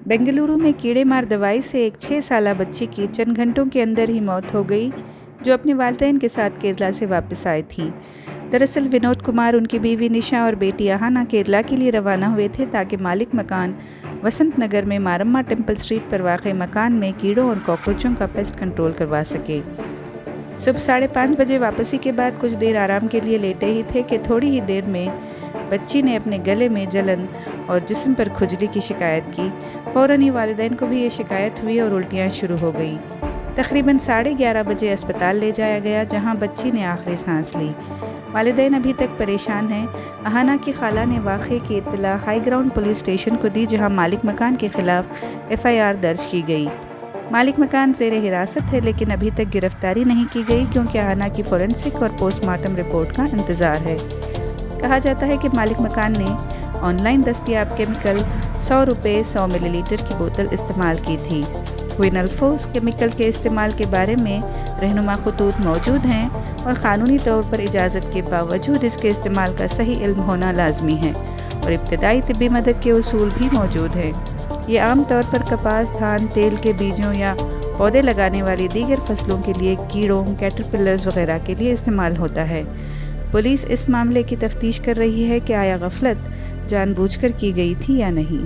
बेंगलुरु में कीड़े मार दवाई से एक 6 साला बच्ची की चंद घंटों के अंदर ही मौत हो गई, जो अपने वालिदैन के साथ केरला से वापस आई थी। दरअसल विनोद कुमार, उनकी बीवी निशा और बेटी अहाना केरला के लिए रवाना हुए थे ताकि मालिक मकान वसंत नगर में मारम्मा टेम्पल स्ट्रीट पर वाक़ मकान में कीड़ों और कॉकरोचों का पेस्ट कंट्रोल करवा सके। सुबह 5:30 बजे वापसी के बाद कुछ देर आराम के लिए लेटे ही थे कि थोड़ी ही देर में बच्ची ने अपने गले में जलन और जिस्म पर खुजली की शिकायत की। फ़ौरन ही वालिदैन को भी ये शिकायत हुई और उल्टियाँ शुरू हो गई। तकरीबन 11:30 बजे अस्पताल ले जाया गया, जहाँ बच्ची ने आखिरी सांस ली। वालिदैन अभी तक परेशान हैं। अहाना की खाला ने वाक़े की इत्तला हाई ग्राउंड पुलिस स्टेशन को दी, जहाँ मालिक मकान के ख़िलाफ़ FIR दर्ज की गई। मालिक मकान ज़ेरे हिरासत है, लेकिन अभी तक गिरफ्तारी नहीं की गई क्योंकि अहाना की फोरेंसिक और पोस्टमार्टम रिपोर्ट का इंतज़ार है। कहा जाता है कि मालिक मकान ने ऑनलाइन दस्तयाब केमिकल 100 रुपये 100 मिलीलीटर की बोतल इस्तेमाल की थी। क्विनल्फोस केमिकल के इस्तेमाल के बारे में रहनुमा खतूत मौजूद हैं और क़ानूनी तौर पर इजाज़त के बावजूद इसके इस्तेमाल का सही इल्म होना लाजमी है और इब्तदाई तिब्बी मदद के उसूल भी मौजूद हैं। ये आम तौर पर कपास, धान, तेल के बीजों या पौधे लगाने वाली दीगर फसलों के लिए कीड़ों, कैटरपिलर्स वगैरह के लिए इस्तेमाल होता है। पुलिस इस मामले की तफ्तीश कर रही है कि आया गफलत जानबूझकर की गई थी या नहीं।